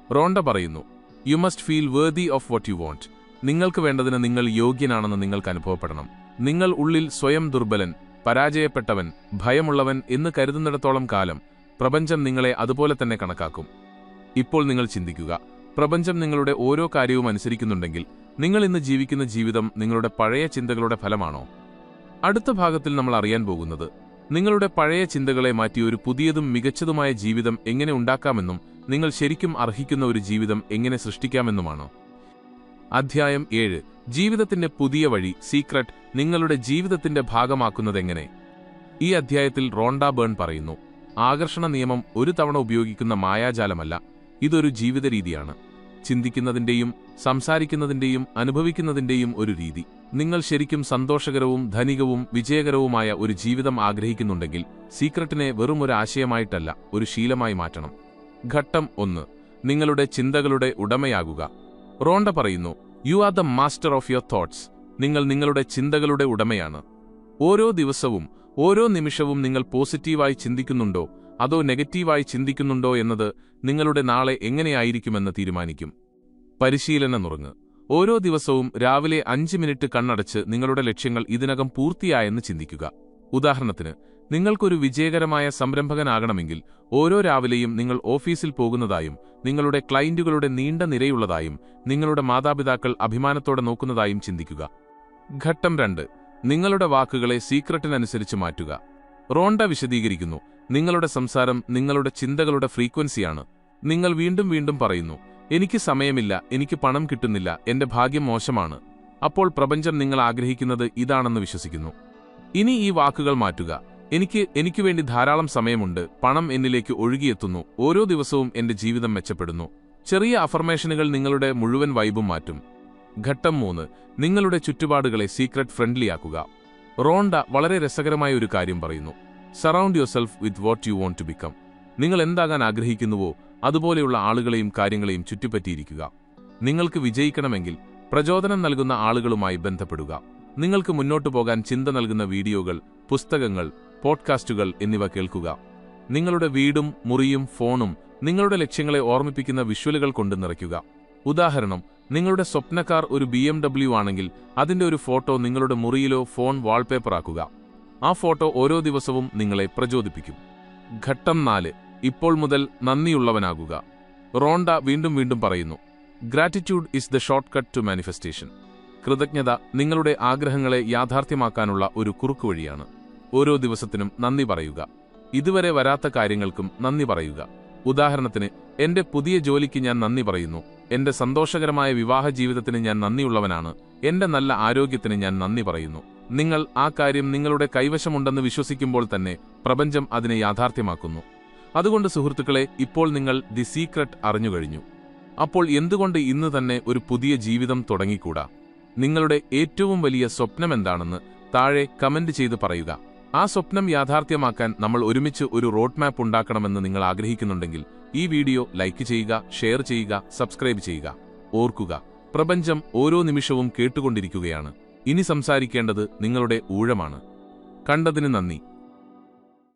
റോണ്ട പറയുന്നു, you must feel worthy of what you want. നിങ്ങൾക്ക് വേണ്ടതിന് നിങ്ങൾ യോഗ്യനാണെന്ന് നിങ്ങൾക്ക് അനുഭവപ്പെടണം. നിങ്ങൾ ഉള്ളിൽ സ്വയം ദുർബലൻ, പരാജയപ്പെട്ടവൻ, ഭയമുള്ളവൻ എന്ന് കരുതുന്നിടത്തോളം കാലം പ്രപഞ്ചം നിങ്ങളെ അതുപോലെ തന്നെ കണക്കാക്കും. ഇപ്പോൾ നിങ്ങൾ ചിന്തിക്കുക, പ്രപഞ്ചം നിങ്ങളുടെ ഓരോ കാര്യവും അനുസരിക്കുന്നുണ്ടെങ്കിൽ നിങ്ങൾ ഇന്ന് ജീവിക്കുന്ന ജീവിതം നിങ്ങളുടെ പഴയ ചിന്തകളുടെ ഫലമാണോ? അടുത്ത ഭാഗത്തിൽ നമ്മൾ അറിയാൻ പോകുന്നത് നിങ്ങളുടെ പഴയ ചിന്തകളെ മാറ്റി ഒരു പുതിയതും മികച്ചതുമായ ജീവിതം എങ്ങനെ ഉണ്ടാക്കാമെന്നും നിങ്ങൾ ശരിക്കും അർഹിക്കുന്ന ഒരു ജീവിതം എങ്ങനെ സൃഷ്ടിക്കാമെന്നുമാണ്. അധ്യായം 7. ജീവിതത്തിന്റെ പുതിയ വഴി, സീക്രട്ട്. നിങ്ങളുടെ ജീവിതത്തിന്റെ ഭാഗമാക്കുന്നതെങ്ങനെ? ഈ അധ്യായത്തിൽ റോണ്ട ബേൺ പറയുന്നു, ആകർഷണ നിയമം ഒരു തവണ ഉപയോഗിക്കുന്ന മായാജാലമല്ല, ഇതൊരു ജീവിത രീതിയാണ്. ചിന്തിക്കുന്നതിന്റെയും സംസാരിക്കുന്നതിന്റെയും അനുഭവിക്കുന്നതിന്റെയും ഒരു രീതി. നിങ്ങൾ ശരിക്കും സന്തോഷകരവും ധനികവും വിജയകരവുമായ ഒരു ജീവിതം ആഗ്രഹിക്കുന്നുണ്ടെങ്കിൽ സീക്രട്ടിനെ വെറും ഒരു ആശയമായിട്ടല്ല, ഒരു ശീലമായി മാറ്റണം. ഘട്ടം 1. നിങ്ങളുടെ ചിന്തകളുടെ ഉടമയാകുക. റോണ്ട പറയുന്നു, you are the master of your thoughts. നിങ്ങൾ നിങ്ങളുടെ ചിന്തകളുടെ ഉടമയാണ്. ഓരോ ദിവസവും ഓരോ നിമിഷവും നിങ്ങൾ പോസിറ്റീവായി ചിന്തിക്കുന്നുണ്ടോ അതോ നെഗറ്റീവായി ചിന്തിക്കുന്നുണ്ടോ എന്നത് നിങ്ങളുടെ നാളെ എങ്ങനെയായിരിക്കുമെന്ന് തീരുമാനിക്കും. പരിശീലന നുറുങ്ങ്. ഓരോ ദിവസവും രാവിലെ 5 മിനിറ്റ് കണ്ണടച്ച് നിങ്ങളുടെ ലക്ഷ്യങ്ങൾ ഇതിനകം പൂർത്തിയായെന്ന് ചിന്തിക്കുക. ഉദാഹരണത്തിന്, നിങ്ങൾക്കൊരു വിജയകരമായ സംരംഭകനാകണമെങ്കിൽ ഓരോ രാവിലെയും നിങ്ങൾ ഓഫീസിൽ പോകുന്നതായും നിങ്ങളുടെ ക്ലയന്റുകളുടെ നീണ്ട നിരയുള്ളതായും നിങ്ങളുടെ മാതാപിതാക്കൾ അഭിമാനത്തോടെ നോക്കുന്നതായും ചിന്തിക്കുക. ഘട്ടം 2. നിങ്ങളുടെ വാക്കുകളെ സീക്രട്ടിനനുസരിച്ച് മാറ്റുക. റോണ്ട വിശദീകരിക്കുന്നു, നിങ്ങളുടെ സംസാരം നിങ്ങളുടെ ചിന്തകളുടെ ഫ്രീക്വൻസിയാണ്. നിങ്ങൾ വീണ്ടും വീണ്ടും പറയുന്നു, എനിക്ക് സമയമില്ല, എനിക്ക് പണം കിട്ടുന്നില്ല, എന്റെ ഭാഗ്യം മോശമാണ്. അപ്പോൾ പ്രപഞ്ചം നിങ്ങൾ ആഗ്രഹിക്കുന്നത് ഇതാണെന്ന് വിശ്വസിക്കുന്നു. ഇനി ഈ വാക്കുകൾ മാറ്റുക. എനിക്ക് വേണ്ടി ധാരാളം സമയമുണ്ട്, പണം എന്നിലേക്ക് ഒഴുകിയെത്തുന്നു, ഓരോ ദിവസവും എന്റെ ജീവിതം മെച്ചപ്പെടുന്നു. ചെറിയ അഫർമേഷനുകൾ നിങ്ങളുടെ മുഴുവൻ വൈബും മാറ്റും. ഘട്ടം 3. നിങ്ങളുടെ ചുറ്റുപാടുകളെ സീക്രട്ട് ഫ്രണ്ട്ലിയാക്കുക. റോണ്ട വളരെ രസകരമായ ഒരു കാര്യം പറയുന്നു, surround yourself with what you want to become. നിങ്ങൾ എന്താകാൻ ആഗ്രഹിക്കുന്നുവോ അതുപോലെയുള്ള ആളുകളെയും കാര്യങ്ങളെയും ചുറ്റിപ്പറ്റിയിരിക്കുക. നിങ്ങൾക്ക് വിജയിക്കണമെങ്കിൽ പ്രചോദനം നൽകുന്ന ആളുകളുമായി ബന്ധപ്പെടുക. നിങ്ങൾക്ക് മുന്നോട്ടു പോകാൻ ചിന്ത നൽകുന്ന വീഡിയോകൾ, പുസ്തകങ്ങൾ, പോഡ്കാസ്റ്റുകൾ എന്നിവ കേൾക്കുക. നിങ്ങളുടെ വീടും മുറിയും ഫോണും നിങ്ങളുടെ ലക്ഷ്യങ്ങളെ ഓർമ്മിപ്പിക്കുന്ന വിഷ്വലുകൾ കൊണ്ട് നിറയ്ക്കുക. ഉദാഹരണം, നിങ്ങളുടെ സ്വപ്നക്കാർ ഒരു BMW ആണെങ്കിൽ അതിന്റെ ഒരു ഫോട്ടോ നിങ്ങളുടെ മുറിയിലോ ഫോൺ വാൾപേപ്പറാക്കുക. ആ ഫോട്ടോ ഓരോ ദിവസവും നിങ്ങളെ പ്രചോദിപ്പിക്കും. ഘട്ടം 4. ഇപ്പോൾ മുതൽ നന്ദിയുള്ളവനാകുക. റോണ്ട വീണ്ടും വീണ്ടും പറയുന്നു, gratitude is the shortcut to manifestation. കൃതജ്ഞത നിങ്ങളുടെ ആഗ്രഹങ്ങളെ യാഥാർത്ഥ്യമാക്കാനുള്ള ഒരു കുറുക്കുവഴിയാണ്. ഓരോ ദിവസത്തിനും നന്ദി പറയുക. ഇതുവരെ വരാത്ത കാര്യങ്ങൾക്കും നന്ദി പറയുക. ഉദാഹരണത്തിന്, എന്റെ പുതിയ ജോലിക്ക് ഞാൻ നന്ദി പറയുന്നു, എന്റെ സന്തോഷകരമായ വിവാഹ ജീവിതത്തിന് ഞാൻ നന്ദിയുള്ളവനാണ്, എന്റെ നല്ല ആരോഗ്യത്തിന് ഞാൻ നന്ദി പറയുന്നു. നിങ്ങൾ ആ കാര്യം നിങ്ങളുടെ കൈവശമുണ്ടെന്ന് വിശ്വസിക്കുമ്പോൾ തന്നെ പ്രപഞ്ചം അതിനെ യാഥാർത്ഥ്യമാക്കുന്നു. അതുകൊണ്ട് സുഹൃത്തുക്കളെ, ഇപ്പോൾ നിങ്ങൾ ദി സീക്രട്ട് അറിഞ്ഞുകഴിഞ്ഞു. അപ്പോൾ എന്തുകൊണ്ട് ഇന്ന് തന്നെ ഒരു പുതിയ ജീവിതം തുടങ്ങിക്കൂടാ? നിങ്ങളുടെ ഏറ്റവും വലിയ സ്വപ്നം എന്താണെന്ന് താഴെ കമന്റ് ചെയ്ത് പറയുക. ആ സ്വപ്നം യാഥാർത്ഥ്യമാക്കാൻ നമ്മൾ ഒരുമിച്ച് ഒരു റോഡ് മാപ്പ് ഉണ്ടാക്കണമെന്ന് നിങ്ങൾ ആഗ്രഹിക്കുന്നുണ്ടെങ്കിൽ ഈ വീഡിയോ ലൈക്ക് ചെയ്യുക, ഷെയർ ചെയ്യുക, സബ്സ്ക്രൈബ് ചെയ്യുക. ഓർക്കുക, പ്രപഞ്ചം ഓരോ നിമിഷവും കേട്ടുകൊണ്ടിരിക്കുകയാണ്. ഇനി സംസാരിക്കേണ്ടത് നിങ്ങളുടെ ഊഴമാണ്. കണ്ടതിന് നന്ദി.